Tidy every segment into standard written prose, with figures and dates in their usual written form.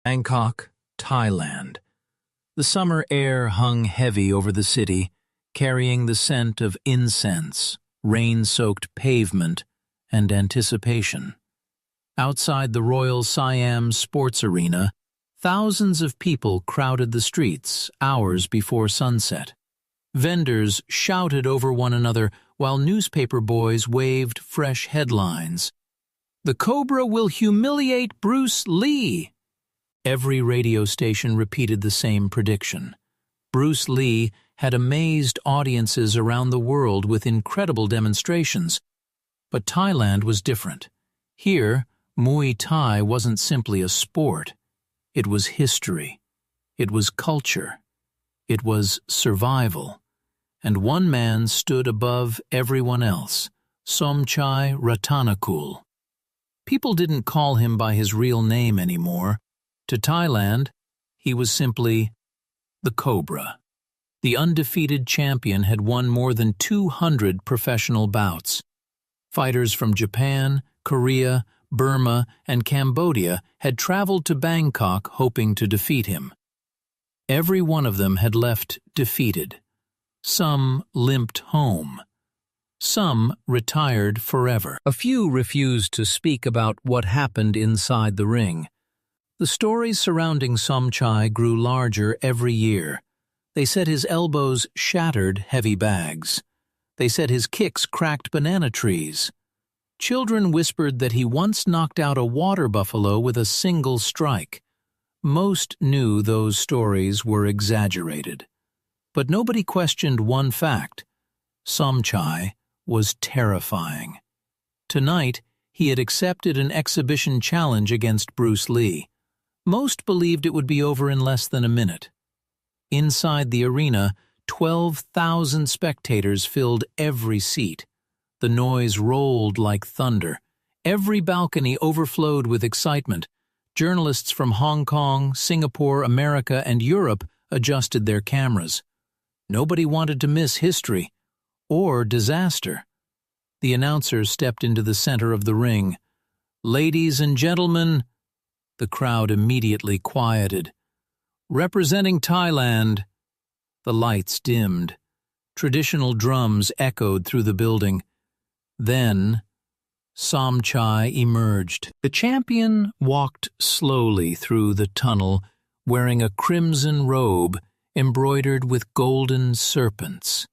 Bangkok, Thailand. The summer air hung heavy over the city, carrying the scent of incense, rain-soaked pavement, and anticipation. Outside the Royal Siam Sports Arena, thousands of people crowded the streets hours before sunset. Vendors shouted over one another while newspaper boys waved fresh headlines. "The Cobra will humiliate Bruce Lee." Every radio station repeated the same prediction. Bruce Lee had amazed audiences around the world with incredible demonstrations. But Thailand was different. Here, Muay Thai wasn't simply a sport. It was history. It was culture. It was survival. And one man stood above everyone else, Somchai Rattanakul. People didn't call him by his real name anymore. To Thailand, he was simply the Cobra. The undefeated champion had won more than 200 professional bouts. Fighters from Japan, Korea, Burma, and Cambodia had traveled to Bangkok hoping to defeat him. Every one of them had left defeated. Some limped home. Some retired forever. A few refused to speak about what happened inside the ring. The stories surrounding Somchai grew larger every year. They said his elbows shattered heavy bags. They said his kicks cracked banana trees. Children whispered that he once knocked out a water buffalo with a single strike. Most knew those stories were exaggerated. But nobody questioned one fact. Somchai was terrifying. Tonight, he had accepted an exhibition challenge against Bruce Lee. Most believed it would be over in less than a minute. Inside the arena, 12,000 spectators filled every seat. The noise rolled like thunder. Every balcony overflowed with excitement. Journalists from Hong Kong, Singapore, America, and Europe adjusted their cameras. Nobody wanted to miss history or disaster. The announcer stepped into the center of the ring. "Ladies and gentlemen," the crowd immediately quieted. "Representing Thailand." The lights dimmed. Traditional drums echoed through the building. Then, Somchai emerged. The champion walked slowly through the tunnel, wearing a crimson robe embroidered with golden serpents.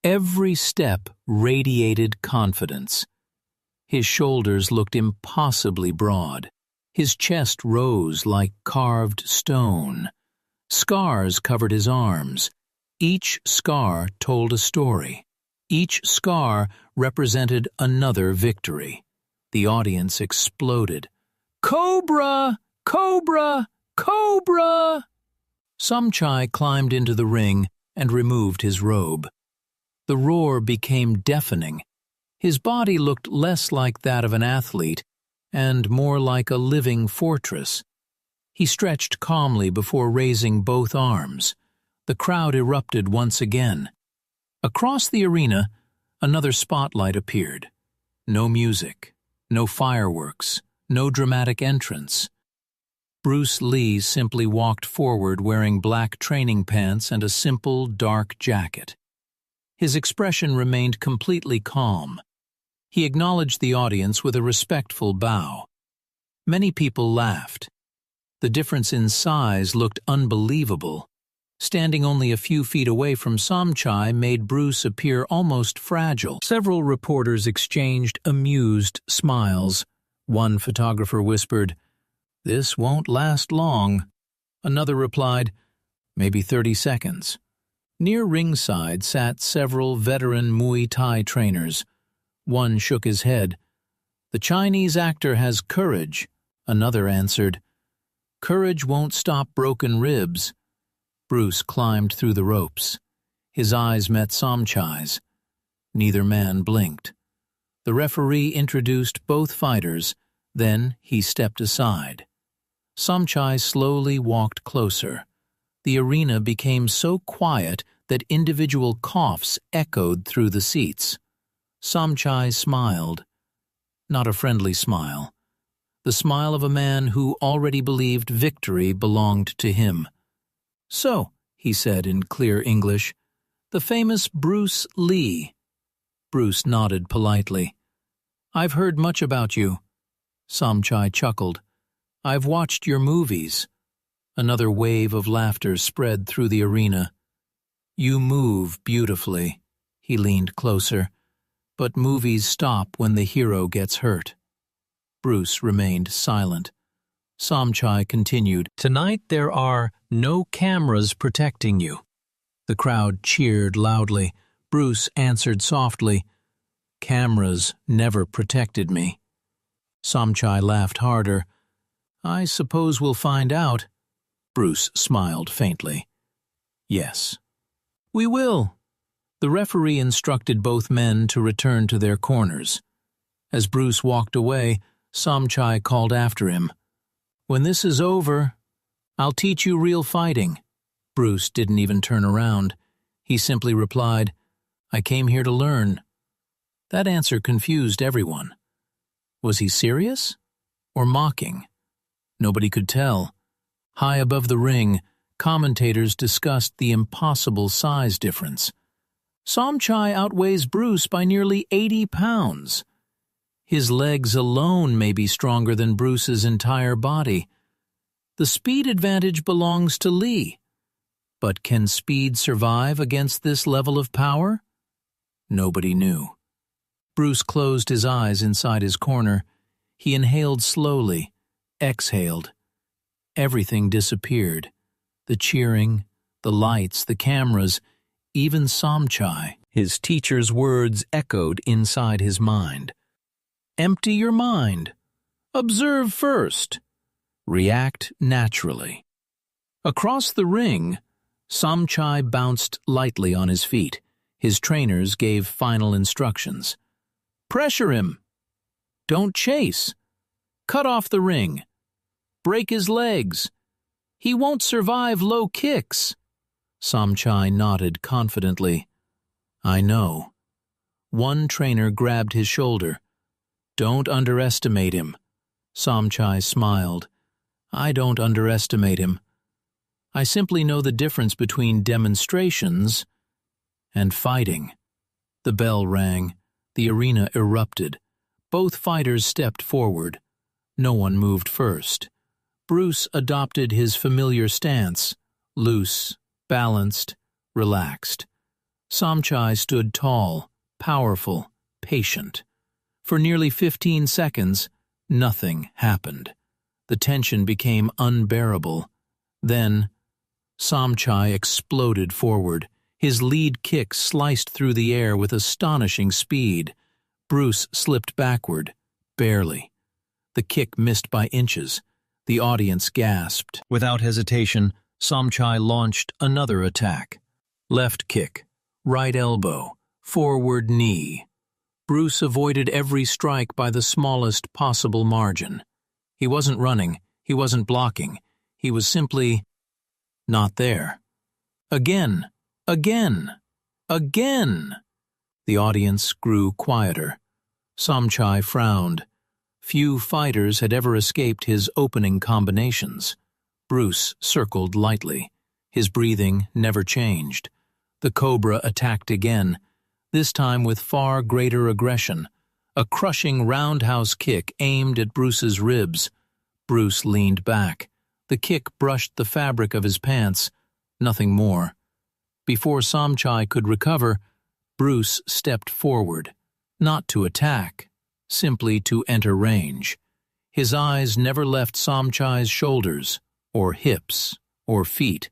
Every step radiated confidence. His shoulders looked impossibly broad. His chest rose like carved stone. Scars covered his arms. Each scar told a story. Each scar represented another victory. The audience exploded. "Cobra! Cobra! Cobra!" Somchai climbed into the ring and removed his robe. The roar became deafening. His body looked less like that of an athlete and more like a living fortress. He stretched calmly before raising both arms. The crowd erupted once again. Across the arena, another spotlight appeared. No music, no fireworks, no dramatic entrance. Bruce Lee simply walked forward wearing black training pants and a simple, dark jacket. His expression remained completely calm. He acknowledged the audience with a respectful bow. Many people laughed. The difference in size looked unbelievable. Standing only a few feet away from Somchai made Bruce appear almost fragile. Several reporters exchanged amused smiles. One photographer whispered, "This won't last long." Another replied, "Maybe 30 seconds." Near ringside sat several veteran Muay Thai trainers. One shook his head. "The Chinese actor has courage," another answered. "Courage won't stop broken ribs." Bruce climbed through the ropes. His eyes met Somchai's. Neither man blinked. The referee introduced both fighters, then he stepped aside. Somchai slowly walked closer. The arena became so quiet that individual coughs echoed through the seats. Somchai smiled. Not a friendly smile. the smile of a man who already believed victory belonged to him. "So," he said in clear English, "the famous Bruce Lee." Bruce nodded politely. "I've heard much about you." Somchai chuckled. "I've watched your movies." Another wave of laughter spread through the arena. "You move beautifully." He leaned closer. "But movies stop when the hero gets hurt." Bruce remained silent. Somchai continued, "Tonight there are no cameras protecting you." The crowd cheered loudly. Bruce answered softly, "Cameras never protected me." Somchai laughed harder. "I suppose we'll find out." Bruce smiled faintly. "Yes." "We will." The referee instructed both men to return to their corners. As Bruce walked away, Somchai called after him, "When this is over, I'll teach you real fighting." Bruce didn't even turn around. He simply replied, "I came here to learn." That answer confused everyone. Was he serious or mocking? Nobody could tell. High above the ring, commentators discussed the impossible size difference. Somchai outweighs Bruce by nearly 80 pounds. His legs alone may be stronger than Bruce's entire body. The speed advantage belongs to Lee. But can speed survive against this level of power? Nobody knew. Bruce closed his eyes inside his corner. He inhaled slowly, exhaled. Everything disappeared. The cheering, the lights, the cameras, even Somchai. His teacher's words echoed inside his mind. Empty your mind. Observe first. React naturally. Across the ring, Somchai bounced lightly on his feet. His trainers gave final instructions. Pressure him. Don't chase. Cut off the ring. Break his legs. He won't survive low kicks. Somchai nodded confidently. I know. One trainer grabbed his shoulder. Don't underestimate him. Somchai smiled. I don't underestimate him. I simply know the difference between demonstrations and fighting. The bell rang. The arena erupted. Both fighters stepped forward. No one moved first. Bruce adopted his familiar stance, loose, balanced, relaxed. Somchai stood tall, powerful, patient. For nearly 15 seconds, nothing happened. The tension became unbearable. Then, Somchai exploded forward. His lead kick sliced through the air with astonishing speed. Bruce slipped backward, barely. The kick missed by inches. The audience gasped. Without hesitation, Somchai launched another attack. Left kick, right elbow, forward knee. Bruce avoided every strike by the smallest possible margin. He wasn't running, he wasn't blocking, he was simply not there. Again, again, again. The audience grew quieter. Somchai frowned. Few fighters had ever escaped his opening combinations. Bruce circled lightly. His breathing never changed. The Cobra attacked again, this time with far greater aggression. A crushing roundhouse kick aimed at Bruce's ribs. Bruce leaned back. The kick brushed the fabric of his pants. Nothing more. Before Somchai could recover, Bruce stepped forward, not to attack, simply to enter range. His eyes never left Somchai's shoulders, or hips, or feet.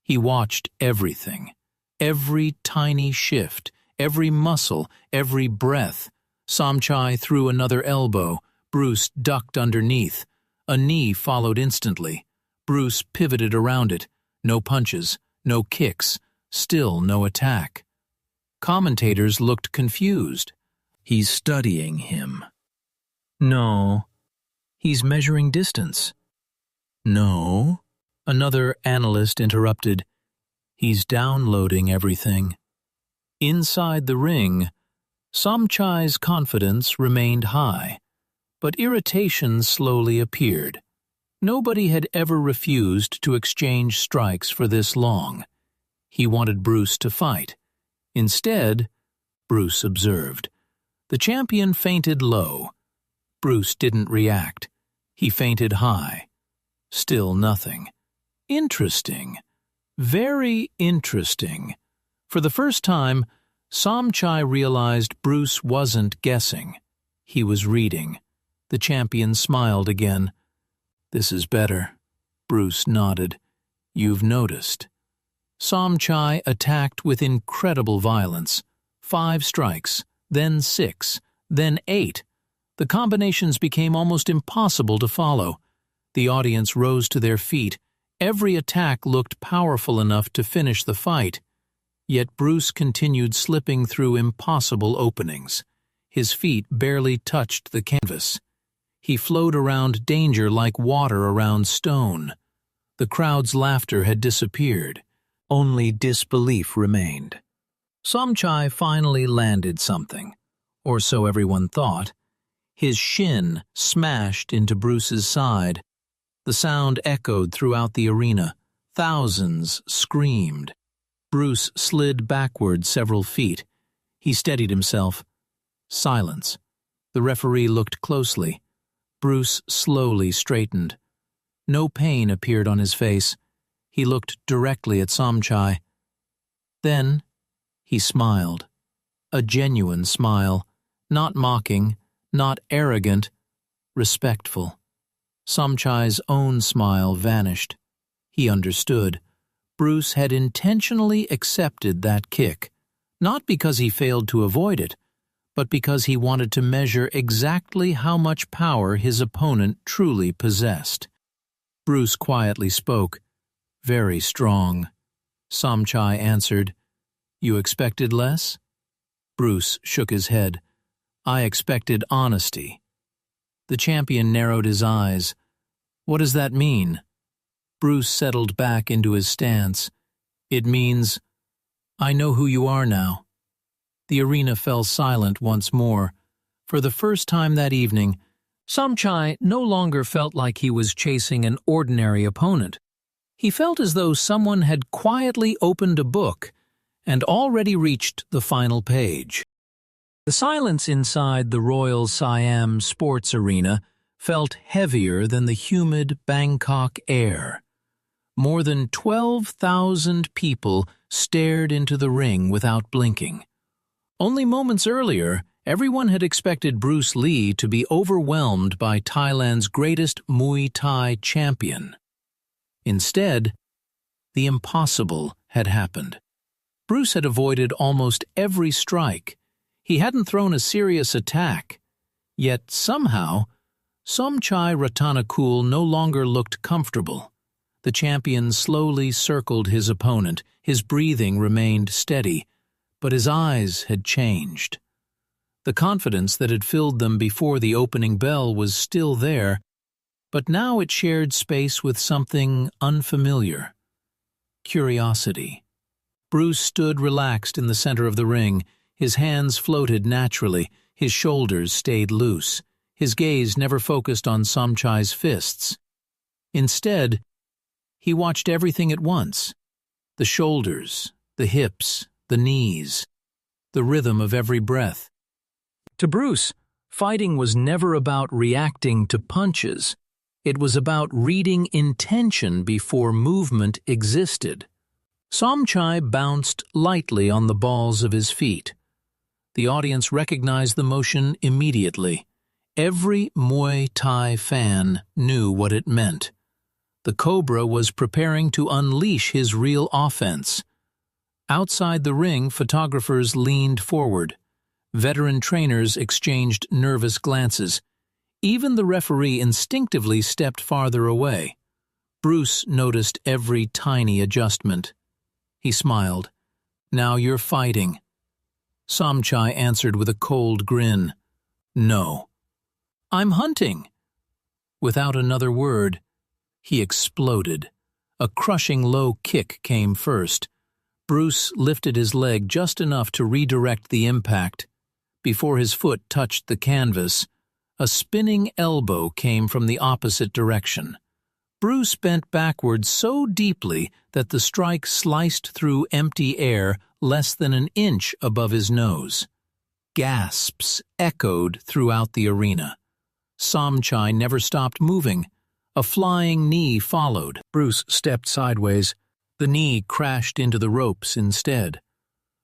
He watched everything. Every tiny shift, every muscle, every breath. Somchai threw another elbow. Bruce ducked underneath. A knee followed instantly. Bruce pivoted around it. No punches, no kicks, still no attack. Commentators looked confused. He's studying him. No. He's measuring distance. No. Another analyst interrupted. He's downloading everything. Inside the ring, Somchai's confidence remained high. but irritation slowly appeared. Nobody had ever refused to exchange strikes for this long. He wanted Bruce to fight. Instead, Bruce observed. The champion feinted low. Bruce didn't react. He feinted high. Still nothing. Interesting. Very interesting. For the first time, Somchai realized Bruce wasn't guessing. He was reading. The champion smiled again. "This is better." Bruce nodded. "You've noticed." Somchai attacked with incredible violence. 5 strikes, then 6, then 8. The combinations became almost impossible to follow. The audience rose to their feet. Every attack looked powerful enough to finish the fight. Yet Bruce continued slipping through impossible openings. His feet barely touched the canvas. He flowed around danger like water around stone. The crowd's laughter had disappeared. Only disbelief remained. Somchai finally landed something, or so everyone thought. His shin smashed into Bruce's side. The sound echoed throughout the arena. Thousands screamed. Bruce slid backward several feet. He steadied himself. Silence. The referee looked closely. Bruce slowly straightened. No pain appeared on his face. He looked directly at Somchai. Then he smiled. A genuine smile. Not mocking, not arrogant, respectful. Somchai's own smile vanished. He understood. Bruce had intentionally accepted that kick, not because he failed to avoid it, but because he wanted to measure exactly how much power his opponent truly possessed. Bruce quietly spoke. "Very strong." Somchai answered. "You expected less?" Bruce shook his head. "I expected honesty." The champion narrowed his eyes. "What does that mean?" Bruce settled back into his stance. "It means, I know who you are now." The arena fell silent once more. For the first time that evening, Somchai no longer felt like he was chasing an ordinary opponent. He felt as though someone had quietly opened a book and already reached the final page. The silence inside the Royal Siam Sports Arena felt heavier than the humid Bangkok air. More than 12,000 people stared into the ring without blinking. Only moments earlier, everyone had expected Bruce Lee to be overwhelmed by Thailand's greatest Muay Thai champion. Instead, the impossible had happened. Bruce had avoided almost every strike. He hadn't thrown a serious attack. Yet somehow, Somchai Rattanakul no longer looked comfortable. The champion slowly circled his opponent. His breathing remained steady, but his eyes had changed. The confidence that had filled them before the opening bell was still there, but now it shared space with something unfamiliar. Curiosity. Bruce stood relaxed in the center of the ring. His hands floated naturally. His shoulders stayed loose. His gaze never focused on Somchai's fists. Instead, he watched everything at once. The shoulders, the hips, the knees, the rhythm of every breath. To Bruce, fighting was never about reacting to punches. It was about reading intention before movement existed. Somchai bounced lightly on the balls of his feet. The audience recognized the motion immediately. Every Muay Thai fan knew what it meant. The Cobra was preparing to unleash his real offense. Outside the ring, photographers leaned forward. Veteran trainers exchanged nervous glances. Even the referee instinctively stepped farther away. Bruce noticed every tiny adjustment. He smiled. "Now you're fighting." Somchai answered with a cold grin. "No." "I'm hunting." Without another word, he exploded. A crushing low kick came first. Bruce lifted his leg just enough to redirect the impact. Before his foot touched the canvas, A spinning elbow came from the opposite direction. Bruce bent backward so deeply that the strike sliced through empty air less than an inch above his nose. Gasps echoed throughout the arena. Somchai never stopped moving. A flying knee followed. Bruce stepped sideways. The knee crashed into the ropes instead.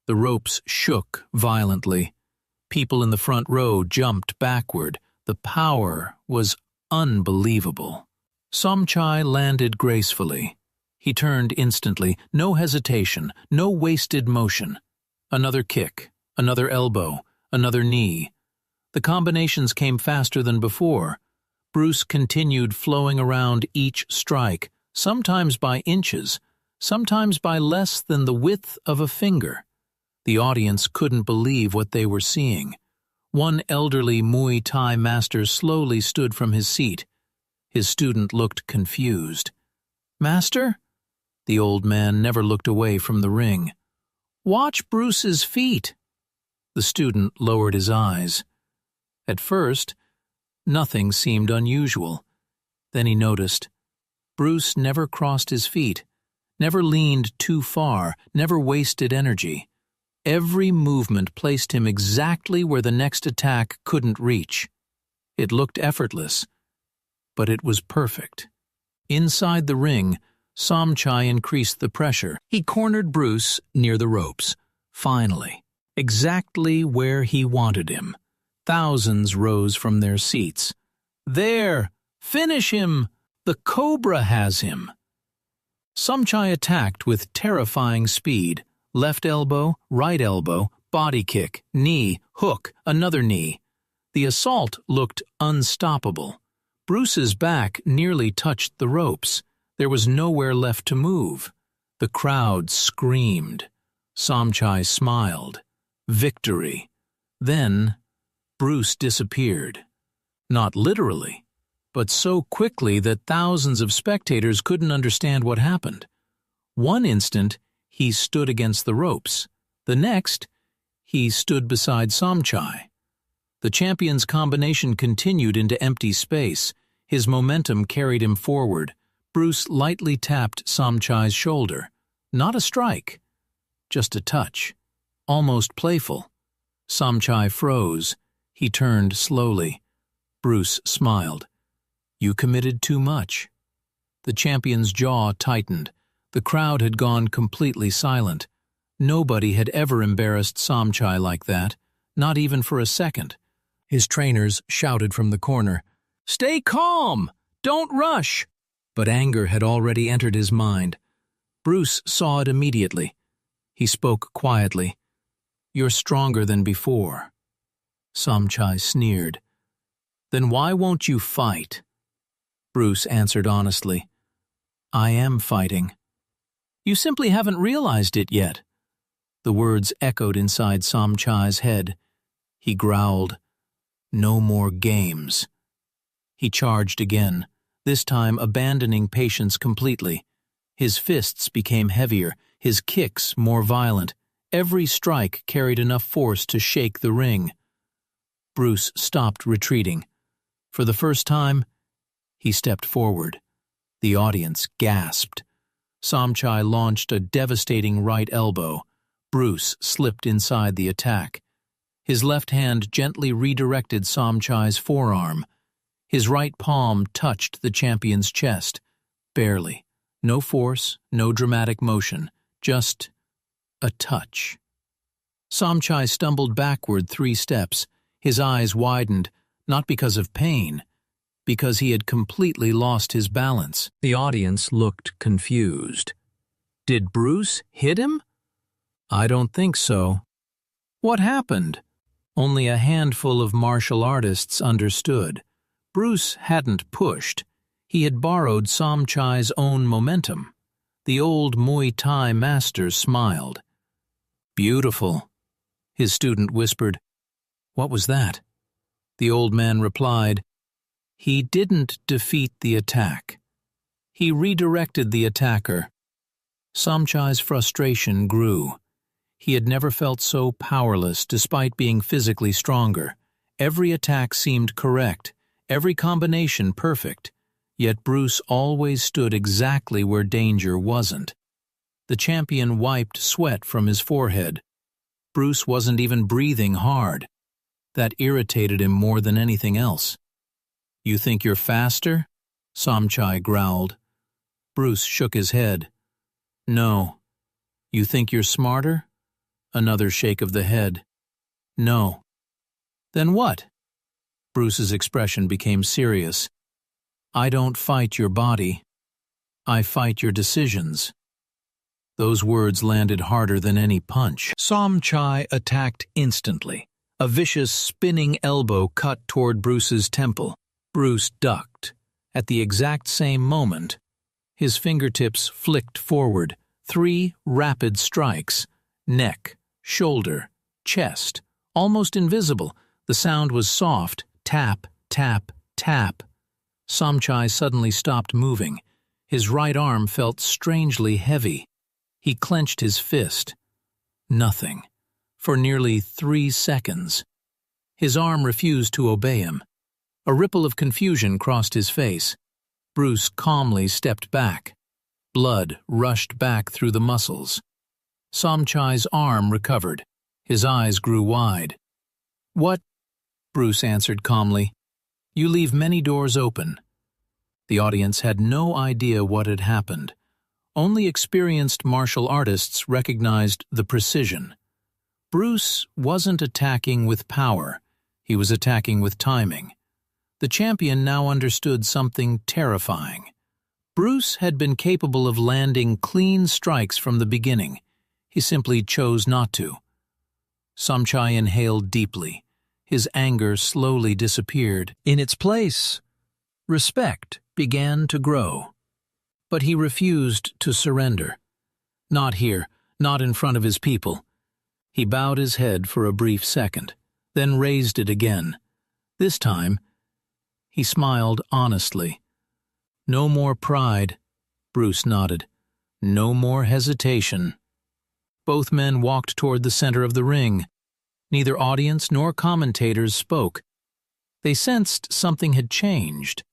The ropes shook violently. People in the front row jumped backward. The power was unbelievable. Somchai landed gracefully. He turned instantly, no hesitation, no wasted motion. Another kick, another elbow, another knee. The combinations came faster than before. Bruce continued flowing around each strike, sometimes by inches, sometimes by less than the width of a finger. The audience couldn't believe what they were seeing. One elderly Muay Thai master slowly stood from his seat. His student looked confused. "Master?" The old man never looked away from the ring. "Watch Bruce's feet." The student lowered his eyes. At first, nothing seemed unusual. Then he noticed. Bruce never crossed his feet, never leaned too far, never wasted energy. Every movement placed him exactly where the next attack couldn't reach. It looked effortless, but it was perfect. Inside the ring, Somchai increased the pressure. He cornered Bruce near the ropes. Finally, exactly where he wanted him. Thousands rose from their seats. "There! Finish him! The Cobra has him!" Somchai attacked with terrifying speed. Left elbow, right elbow, body kick, knee, hook, another knee. The assault looked unstoppable. Bruce's back nearly touched the ropes. There was nowhere left to move. The crowd screamed. Somchai smiled. Victory. Then Bruce disappeared. Not literally, but so quickly that thousands of spectators couldn't understand what happened. One instant, he stood against the ropes. The next, he stood beside Somchai. The champion's combination continued into empty space. His momentum carried him forward. Bruce lightly tapped Somchai's shoulder. Not a strike, just a touch. Almost playful. Somchai froze. He turned slowly. Bruce smiled. "You committed too much." The champion's jaw tightened. The crowd had gone completely silent. Nobody had ever embarrassed Somchai like that, not even for a second. His trainers shouted from the corner, "Stay calm! Don't rush!" But anger had already entered his mind. Bruce saw it immediately. He spoke quietly. "You're stronger than before." Somchai sneered. "Then why won't you fight?" Bruce answered honestly, "I am fighting." "You simply haven't realized it yet." The words echoed inside Somchai's head. He growled, "No more games." He charged again, this time abandoning patience completely. His fists became heavier, his kicks more violent. Every strike carried enough force to shake the ring. Bruce stopped retreating. For the first time, he stepped forward. The audience gasped. Somchai launched a devastating right elbow. Bruce slipped inside the attack. His left hand gently redirected Somchai's forearm. His right palm touched the champion's chest. Barely. No force, no dramatic motion. Just a touch. Somchai stumbled backward 3 steps. His eyes widened, not because of pain, because he had completely lost his balance. The audience looked confused. Did Bruce hit him? I don't think so. What happened? Only a handful of martial artists understood. Bruce hadn't pushed. He had borrowed Somchai's own momentum. The old Muay Thai master smiled. "Beautiful," his student whispered. "What was that?" The old man replied, "He didn't defeat the attack. He redirected the attacker." Somchai's frustration grew. He had never felt so powerless despite being physically stronger. Every attack seemed correct, every combination perfect, yet Bruce always stood exactly where danger wasn't. The champion wiped sweat from his forehead. Bruce wasn't even breathing hard. That irritated him more than anything else. "You think you're faster?" Somchai growled. Bruce shook his head. "No." "You think you're smarter?" Another shake of the head. "No." "Then what?" Bruce's expression became serious. "I don't fight your body. I fight your decisions." Those words landed harder than any punch. Somchai attacked instantly. A vicious, spinning elbow cut toward Bruce's temple. Bruce ducked. At the exact same moment, his fingertips flicked forward. 3 rapid strikes. Neck, shoulder, chest. Almost invisible. The sound was soft. Tap, tap, tap. Somchai suddenly stopped moving. His right arm felt strangely heavy. He clenched his fist. Nothing. For nearly 3 seconds. His arm refused to obey him. A ripple of confusion crossed his face. Bruce calmly stepped back. Blood rushed back through the muscles. Somchai's arm recovered. His eyes grew wide. "What?" Bruce answered calmly. "You leave many doors open." The audience had no idea what had happened. Only experienced martial artists recognized the precision. Bruce wasn't attacking with power. He was attacking with timing. The champion now understood something terrifying. Bruce had been capable of landing clean strikes from the beginning. He simply chose not to. Somchai inhaled deeply. His anger slowly disappeared. In its place, respect began to grow. But he refused to surrender. Not here, not in front of his people. He bowed his head for a brief second, then raised it again. This time, he smiled honestly. "No more pride," Bruce nodded. "No more hesitation." Both men walked toward the center of the ring. Neither audience nor commentators spoke. They sensed something had changed.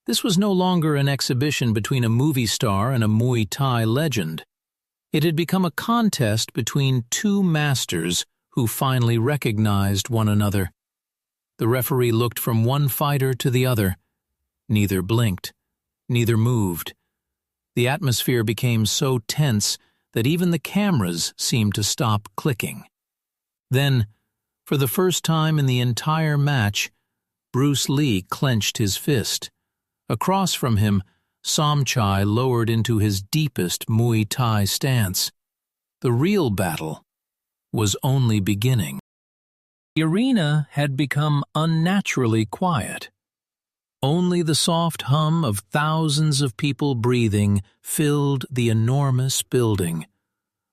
This was no longer an exhibition between a movie star and a Muay Thai legend. It had become a contest between 2 masters who finally recognized one another. The referee looked from one fighter to the other. Neither blinked. Neither moved. The atmosphere became so tense that even the cameras seemed to stop clicking. Then, for the first time in the entire match, Bruce Lee clenched his fist. Across from him, Somchai lowered into his deepest Muay Thai stance. The real battle was only beginning. The arena had become unnaturally quiet. Only the soft hum of thousands of people breathing filled the enormous building.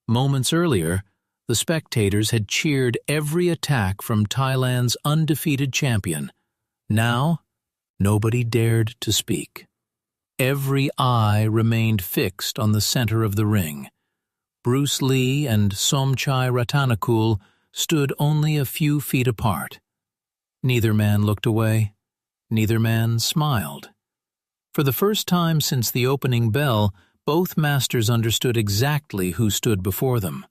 Moments earlier, the spectators had cheered every attack from Thailand's undefeated champion. Now, nobody dared to speak. Every eye remained fixed on the center of the ring. Bruce Lee and Somchai Rattanakul stood only a few feet apart. Neither man looked away. Neither man smiled. For the first time since the opening bell, both masters understood exactly who stood before them.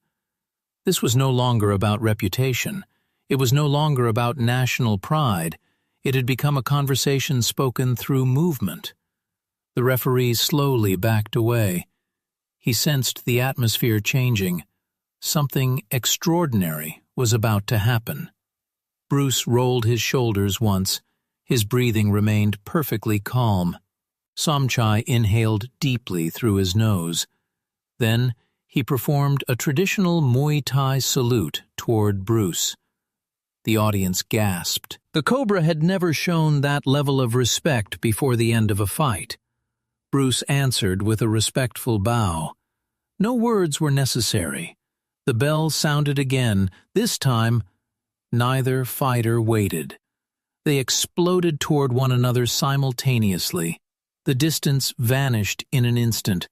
This was no longer about reputation. It was no longer about national pride. It had become a conversation spoken through movement. The referee slowly backed away. He sensed the atmosphere changing. Something extraordinary was about to happen. Bruce rolled his shoulders once. His breathing remained perfectly calm. Somchai inhaled deeply through his nose. Then he performed a traditional Muay Thai salute toward Bruce. The audience gasped. The Cobra had never shown that level of respect before the end of a fight. Bruce answered with a respectful bow. No words were necessary. The bell sounded again. This time, neither fighter waited. They exploded toward one another simultaneously. The distance vanished in an instant.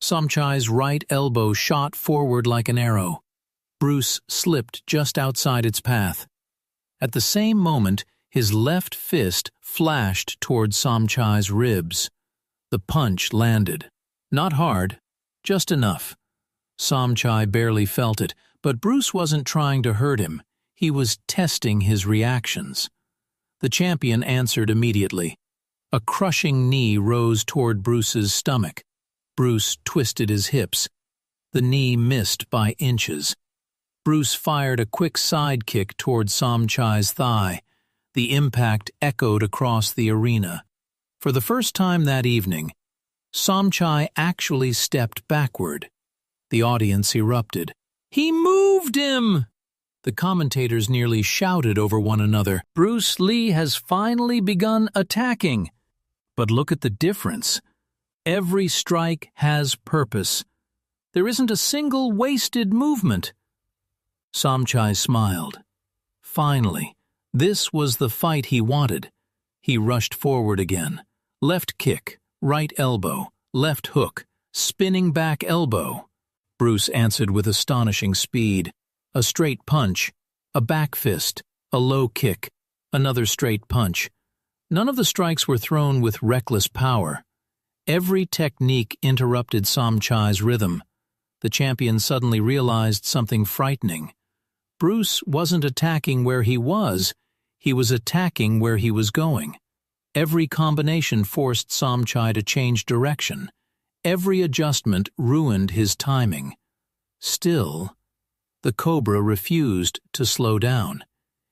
Somchai's right elbow shot forward like an arrow. Bruce slipped just outside its path. At the same moment, his left fist flashed toward Somchai's ribs. The punch landed. Not hard, just enough. Somchai barely felt it, but Bruce wasn't trying to hurt him. He was testing his reactions. The champion answered immediately. A crushing knee rose toward Bruce's stomach. Bruce twisted his hips. The knee missed by inches. Bruce fired a quick side kick toward Somchai's thigh. The impact echoed across the arena. For the first time that evening, Somchai actually stepped backward. The audience erupted. "He moved him!" The commentators nearly shouted over one another. Bruce Lee has finally begun attacking. But look at the difference. Every strike has purpose. There isn't a single wasted movement. Somchai smiled. Finally, this was the fight he wanted. He rushed forward again. Left kick, right elbow, left hook, spinning back elbow. Bruce answered with astonishing speed. A straight punch, a back fist, a low kick, another straight punch. None of the strikes were thrown with reckless power. Every technique interrupted Somchai's rhythm. The champion suddenly realized something frightening. Bruce wasn't attacking where he was attacking where he was going. Every combination forced Somchai to change direction. Every adjustment ruined his timing. Still, the Cobra refused to slow down.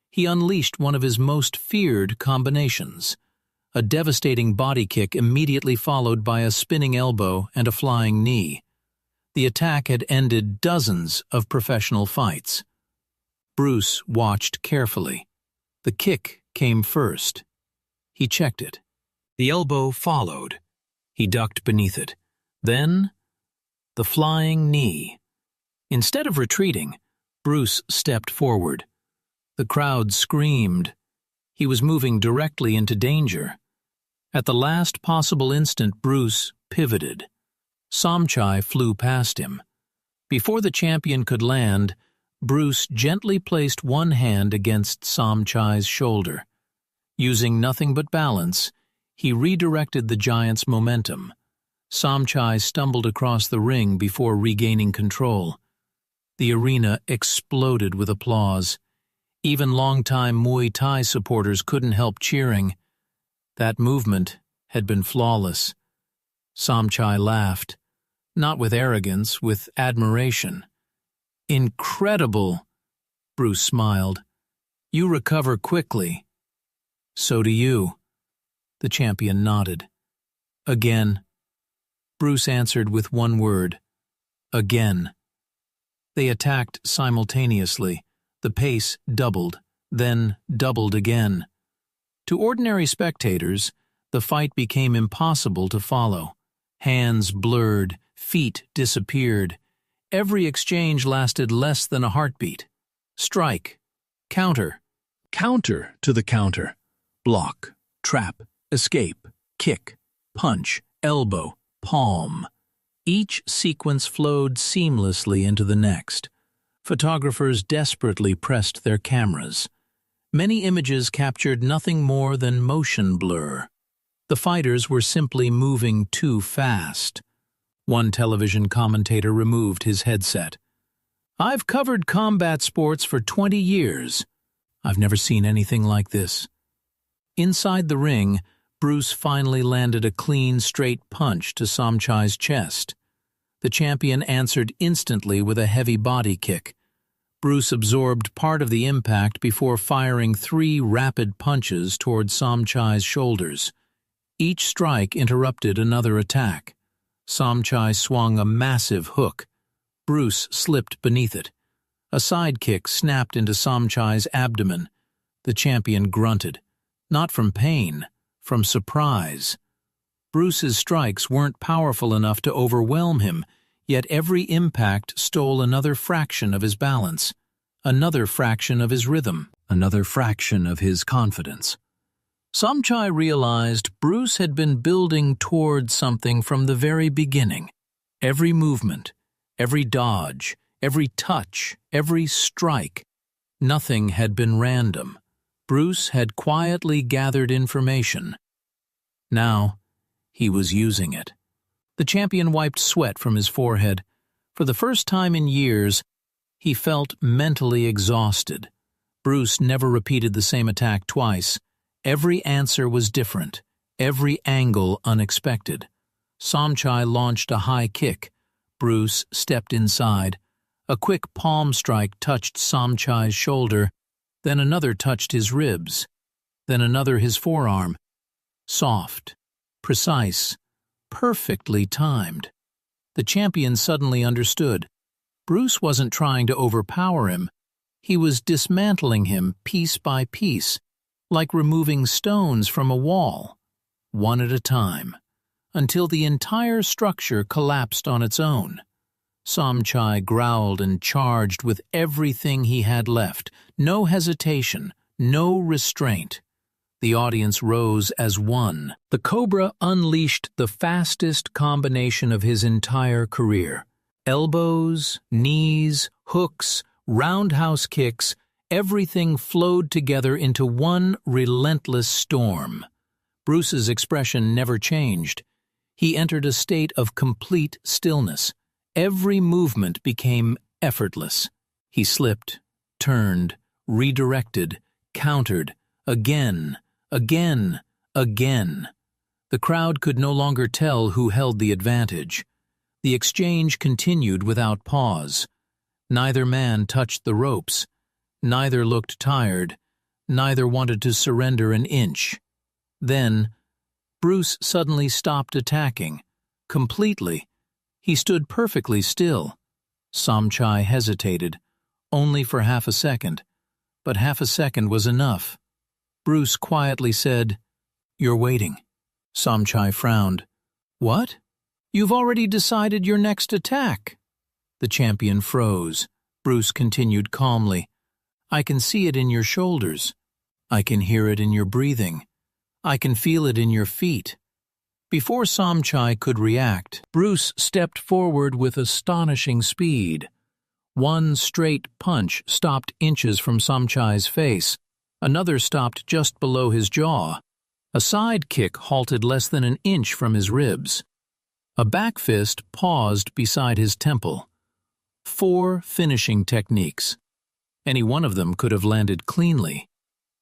He unleashed one of his most feared combinations. A devastating body kick immediately followed by a spinning elbow and a flying knee. The attack had ended dozens of professional fights. Bruce watched carefully. The kick came first. He checked it. The elbow followed. He ducked beneath it. Then, the flying knee. Instead of retreating, Bruce stepped forward. The crowd screamed. He was moving directly into danger. At the last possible instant, Bruce pivoted. Somchai flew past him. Before the champion could land, Bruce gently placed one hand against Somchai's shoulder. Using nothing but balance, he redirected the giant's momentum. Somchai stumbled across the ring before regaining control. The arena exploded with applause. Even longtime Muay Thai supporters couldn't help cheering. That movement had been flawless. Somchai laughed, not with arrogance, with admiration. "Incredible," Bruce smiled. "You recover quickly." "So do you." The champion nodded. "Again." Bruce answered with one word. "Again." They attacked simultaneously. The pace doubled, then doubled again. To ordinary spectators, the fight became impossible to follow. Hands blurred, feet disappeared. Every exchange lasted less than a heartbeat. Strike, counter, counter to the counter. Block, trap, escape, kick, punch, elbow, palm. Each sequence flowed seamlessly into the next. Photographers desperately pressed their cameras. Many images captured nothing more than motion blur. The fighters were simply moving too fast. One television commentator removed his headset. "I've covered combat sports for 20 years. I've never seen anything like this." Inside the ring, Bruce finally landed a clean, straight punch to Somchai's chest. The champion answered instantly with a heavy body kick. Bruce absorbed part of the impact before firing 3 rapid punches toward Somchai's shoulders. Each strike interrupted another attack. Somchai swung a massive hook. Bruce slipped beneath it. A side kick snapped into Somchai's abdomen. The champion grunted, not from pain, from surprise. Bruce's strikes weren't powerful enough to overwhelm him, yet every impact stole another fraction of his balance, another fraction of his rhythm, another fraction of his confidence. Somchai realized Bruce had been building toward something from the very beginning. Every movement, every dodge, every touch, every strike, nothing had been random. Bruce had quietly gathered information. Now, he was using it. The champion wiped sweat from his forehead. For the first time in years, he felt mentally exhausted. Bruce never repeated the same attack twice. Every answer was different, every angle unexpected. Somchai launched a high kick. Bruce stepped inside. A quick palm strike touched Somchai's shoulder, then another touched his ribs, then another his forearm. Soft, precise, perfectly timed. The champion suddenly understood. Bruce wasn't trying to overpower him. He was dismantling him piece by piece, like removing stones from a wall, one at a time, until the entire structure collapsed on its own. Somchai growled and charged with everything he had left, no hesitation, no restraint. The audience rose as one. The Cobra unleashed the fastest combination of his entire career. Elbows, knees, hooks, roundhouse kicks, everything flowed together into one relentless storm. Bruce's expression never changed. He entered a state of complete stillness. Every movement became effortless. He slipped, turned, redirected, countered, again, again, again. The crowd could no longer tell who held the advantage. The exchange continued without pause. Neither man touched the ropes. Neither looked tired. Neither wanted to surrender an inch. Then, Bruce suddenly stopped attacking. Completely. He stood perfectly still. Somchai hesitated, only for half a second. But half a second was enough. Bruce quietly said, "You're waiting." Somchai frowned. "What? You've already decided your next attack." The champion froze. Bruce continued calmly, "I can see it in your shoulders. I can hear it in your breathing. I can feel it in your feet." Before Somchai could react, Bruce stepped forward with astonishing speed. One straight punch stopped inches from Somchai's face. Another stopped just below his jaw. A side kick halted less than an inch from his ribs. A back fist paused beside his temple. 4 finishing techniques. Any one of them could have landed cleanly.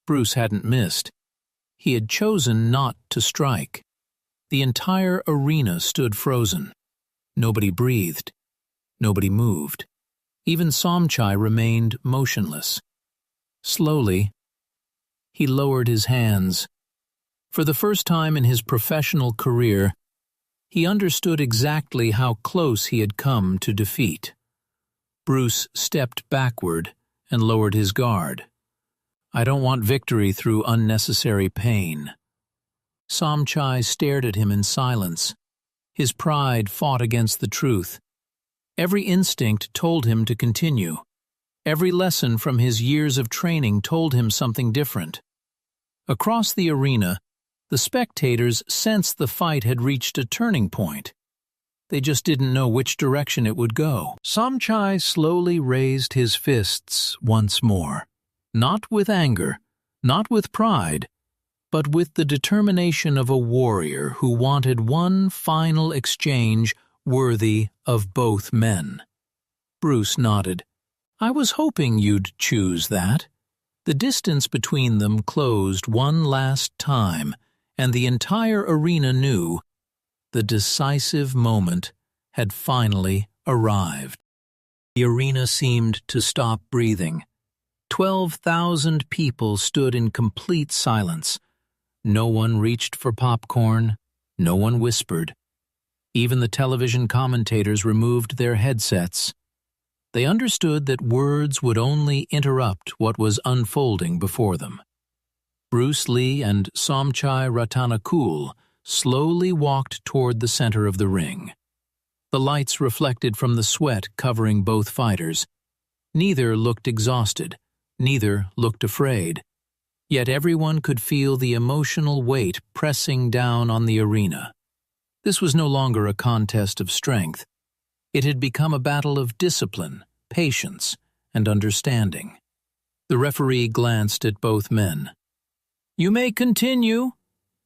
Bruce hadn't missed. He had chosen not to strike. The entire arena stood frozen. Nobody breathed. Nobody moved. Even Somchai remained motionless. Slowly, he lowered his hands. For the first time in his professional career, he understood exactly how close he had come to defeat. Bruce stepped backward and lowered his guard. "I don't want victory through unnecessary pain." Somchai stared at him in silence. His pride fought against the truth. Every instinct told him to continue. Every lesson from his years of training told him something different. Across the arena, the spectators sensed the fight had reached a turning point. They just didn't know which direction it would go. Somchai slowly raised his fists once more. Not with anger, not with pride, but with the determination of a warrior who wanted one final exchange worthy of both men. Bruce nodded. "I was hoping you'd choose that." The distance between them closed one last time, and the entire arena knew the decisive moment had finally arrived. The arena seemed to stop breathing. 12,000 people stood in complete silence. No one reached for popcorn. No one whispered. Even the television commentators removed their headsets. They understood that words would only interrupt what was unfolding before them. Bruce Lee and Somchai Rattanakul slowly walked toward the center of the ring. The lights reflected from the sweat covering both fighters. Neither looked exhausted. Neither looked afraid. Yet everyone could feel the emotional weight pressing down on the arena. This was no longer a contest of strength. It had become a battle of discipline, patience, and understanding. The referee glanced at both men. "You may continue."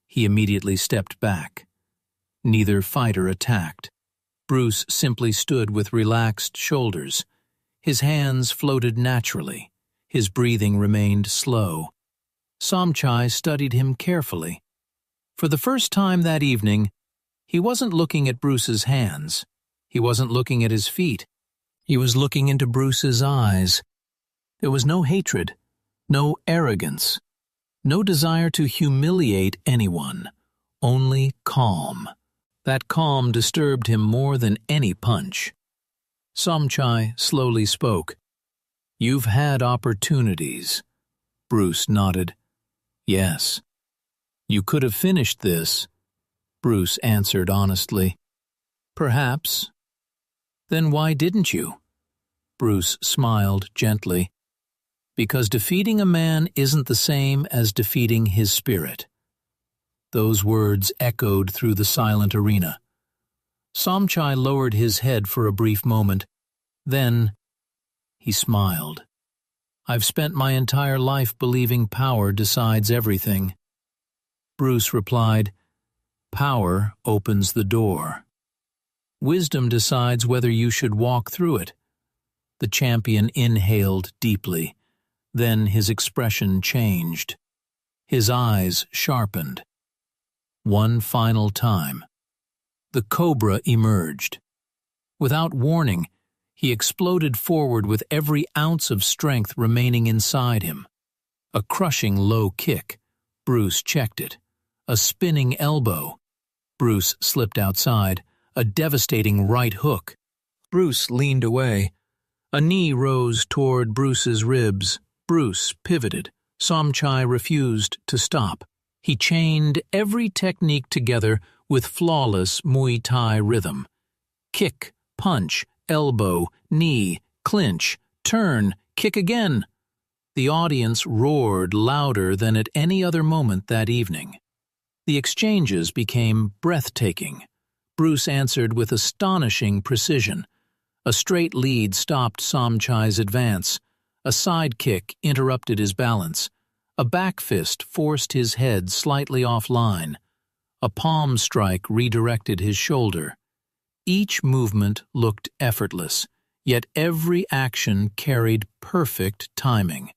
He immediately stepped back. Neither fighter attacked. Bruce simply stood with relaxed shoulders. His hands floated naturally. His breathing remained slow. Somchai studied him carefully. For the first time that evening, he wasn't looking at Bruce's hands. He wasn't looking at his feet. He was looking into Bruce's eyes. There was no hatred, no arrogance, no desire to humiliate anyone, only calm. That calm disturbed him more than any punch. Somchai slowly spoke. "You've had opportunities." Bruce nodded. "Yes." "You could have finished this," Bruce answered honestly. "Perhaps." "Then why didn't you?" Bruce smiled gently. "Because defeating a man isn't the same as defeating his spirit." Those words echoed through the silent arena. Somchai lowered his head for a brief moment. Then he smiled. "I've spent my entire life believing power decides everything." Bruce replied, "Power opens the door. Wisdom decides whether you should walk through it." The champion inhaled deeply. Then his expression changed. His eyes sharpened. One final time. The Cobra emerged. Without warning, he exploded forward with every ounce of strength remaining inside him. A crushing low kick. Bruce checked it. A spinning elbow. Bruce slipped outside. A devastating right hook. Bruce leaned away. A knee rose toward Bruce's ribs. Bruce pivoted. Somchai refused to stop. He chained every technique together with flawless Muay Thai rhythm. Kick, punch, elbow, knee, clinch, turn, kick again. The audience roared louder than at any other moment that evening. The exchanges became breathtaking. Bruce answered with astonishing precision. A straight lead stopped Somchai's advance. A side kick interrupted his balance. A back fist forced his head slightly offline. A palm strike redirected his shoulder. Each movement looked effortless, yet every action carried perfect timing.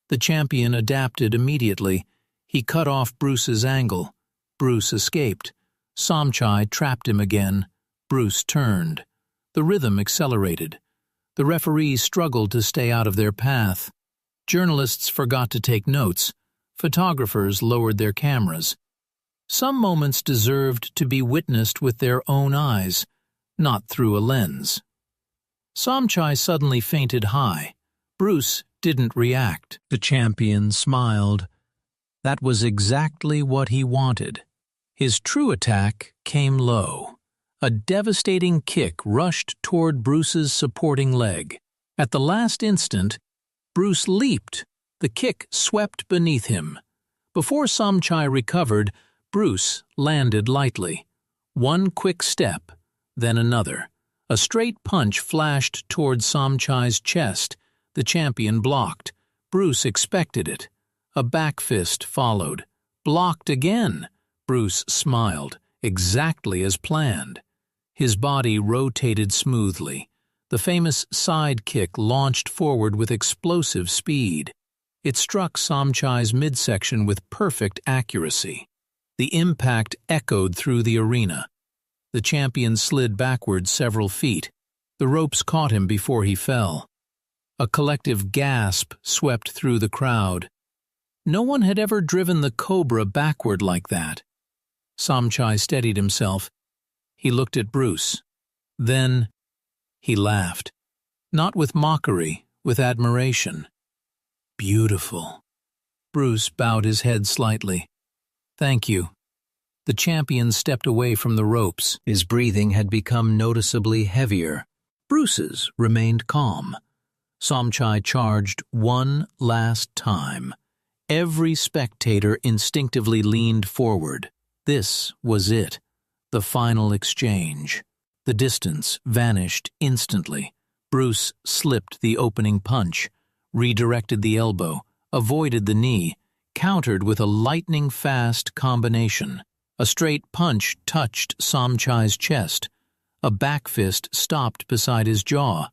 The champion adapted immediately. He cut off Bruce's angle. Bruce escaped. Somchai trapped him again. Bruce turned. The rhythm accelerated. The referees struggled to stay out of their path. Journalists forgot to take notes. Photographers lowered their cameras. Some moments deserved to be witnessed with their own eyes, not through a lens. Somchai suddenly fainted high. Bruce didn't react. The champion smiled. That was exactly what he wanted. His true attack came low. A devastating kick rushed toward Bruce's supporting leg. At the last instant, Bruce leaped. The kick swept beneath him. Before Somchai recovered, Bruce landed lightly. One quick step, then another. A straight punch flashed toward Somchai's chest. The champion blocked. Bruce expected it. A back fist followed. Blocked again. Bruce smiled, exactly as planned. His body rotated smoothly. The famous side kick launched forward with explosive speed. It struck Somchai's midsection with perfect accuracy. The impact echoed through the arena. The champion slid backward several feet. The ropes caught him before he fell. A collective gasp swept through the crowd. No one had ever driven the Cobra backward like that. Somchai steadied himself. He looked at Bruce. Then he laughed. Not with mockery, with admiration. Beautiful. Bruce bowed his head slightly. Thank you. The champion stepped away from the ropes. His breathing had become noticeably heavier. Bruce's remained calm. Somchai charged one last time. Every spectator instinctively leaned forward. This was it, the final exchange. The distance vanished instantly. Bruce slipped the opening punch, redirected the elbow, avoided the knee, countered with a lightning-fast combination. A straight punch touched Somchai's chest. A back fist stopped beside his jaw.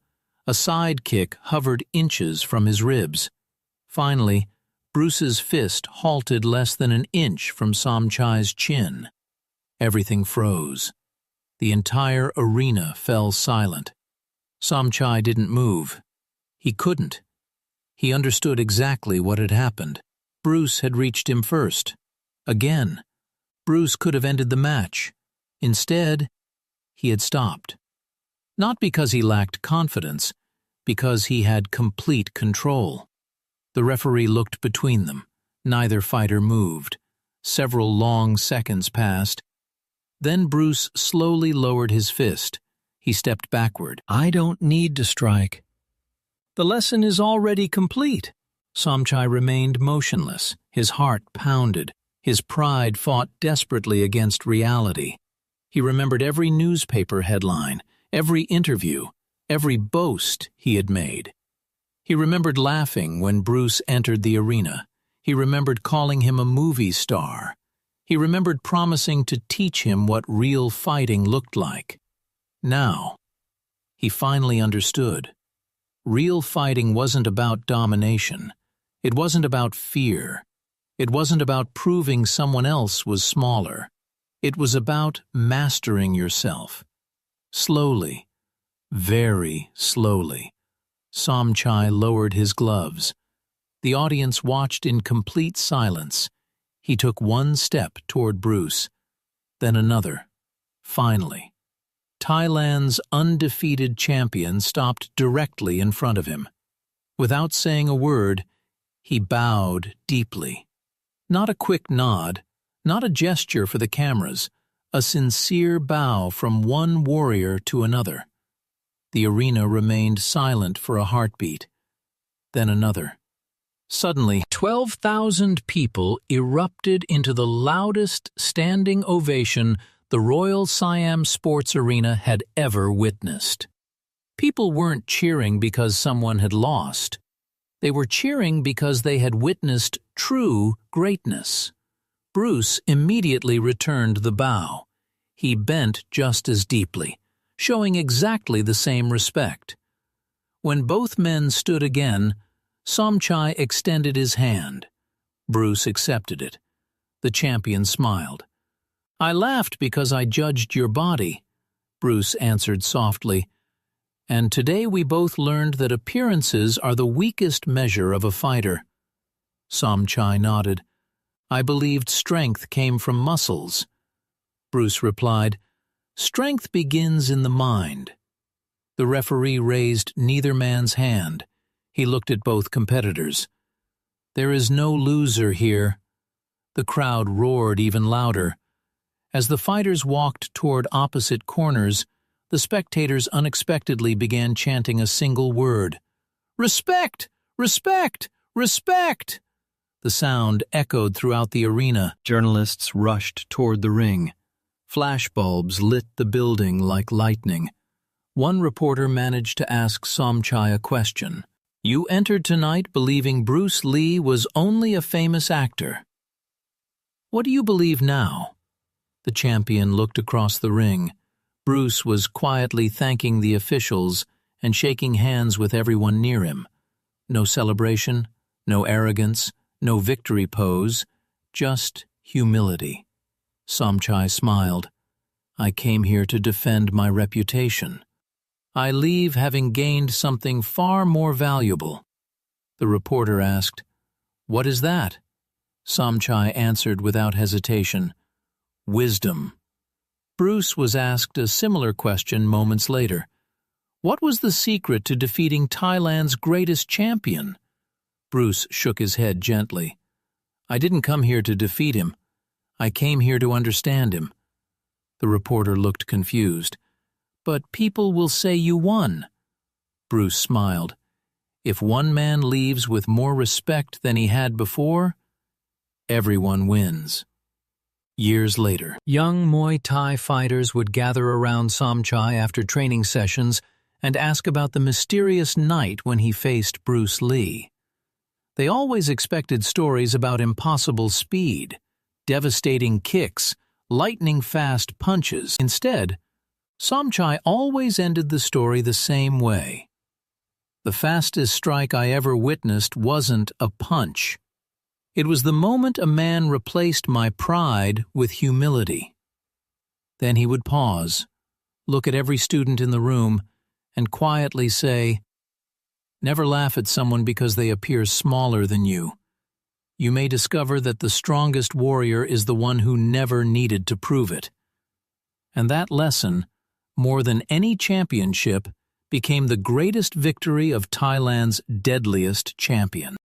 A side kick hovered inches from his ribs. Finally, Bruce's fist halted less than an inch from Somchai's chin. Everything froze. The entire arena fell silent. Somchai didn't move. He couldn't. He understood exactly what had happened. Bruce had reached him first. Again. Bruce could have ended the match. Instead, he had stopped. Not because he lacked confidence, because he had complete control. The referee looked between them. Neither fighter moved. Several long seconds passed. Then Bruce slowly lowered his fist. He stepped backward. "I don't need to strike. The lesson is already complete." Somchai remained motionless. His heart pounded. His pride fought desperately against reality. He remembered every newspaper headline, every interview, every boast he had made. He remembered laughing when Bruce entered the arena. He remembered calling him a movie star. He remembered promising to teach him what real fighting looked like. Now, he finally understood. Real fighting wasn't about domination. It wasn't about fear. It wasn't about proving someone else was smaller. It was about mastering yourself. Slowly, very slowly, Somchai lowered his gloves. The audience watched in complete silence. He took one step toward Bruce, then another. Finally, Thailand's undefeated champion stopped directly in front of him. Without saying a word, he bowed deeply. Not a quick nod, not a gesture for the cameras, a sincere bow from one warrior to another. The arena remained silent for a heartbeat, then another. Suddenly, 12,000 people erupted into the loudest standing ovation the Royal Siam Sports Arena had ever witnessed. People weren't cheering because someone had lost. They were cheering because they had witnessed true greatness. Bruce immediately returned the bow. He bent just as deeply, showing exactly the same respect. When both men stood again, Somchai extended his hand. Bruce accepted it. The champion smiled. "I laughed because I judged your body," Bruce answered softly. "And today we both learned that appearances are the weakest measure of a fighter." Somchai nodded. "I believed strength came from muscles." Bruce replied, "Strength begins in the mind." The referee raised neither man's hand. He looked at both competitors. "There is no loser here." The crowd roared even louder. As the fighters walked toward opposite corners, the spectators unexpectedly began chanting a single word. "Respect! Respect! Respect!" The sound echoed throughout the arena. Journalists rushed toward the ring. Flashbulbs lit the building like lightning. One reporter managed to ask Somchai a question. "You entered tonight believing Bruce Lee was only a famous actor. What do you believe now?" The champion looked across the ring. Bruce was quietly thanking the officials and shaking hands with everyone near him. No celebration, no arrogance, no victory pose, just humility. Somchai smiled. "I came here to defend my reputation. I leave having gained something far more valuable." The reporter asked, "What is that?" Somchai answered without hesitation, "Wisdom." Bruce was asked a similar question moments later. What was the secret to defeating Thailand's greatest champion? Bruce shook his head gently. "I didn't come here to defeat him. I came here to understand him." The reporter looked confused. "But people will say you won." Bruce smiled. "If one man leaves with more respect than he had before, everyone wins." Years later, young Muay Thai fighters would gather around Somchai after training sessions and ask about the mysterious night when he faced Bruce Lee. They always expected stories about impossible speed, devastating kicks, lightning-fast punches. Instead, Somchai always ended the story the same way. The fastest strike I ever witnessed wasn't a punch. It was the moment a man replaced my pride with humility. Then he would pause, look at every student in the room, and quietly say, "Never laugh at someone because they appear smaller than you. You may discover that the strongest warrior is the one who never needed to prove it." And that lesson, more than any championship, became the greatest victory of Thailand's deadliest champion.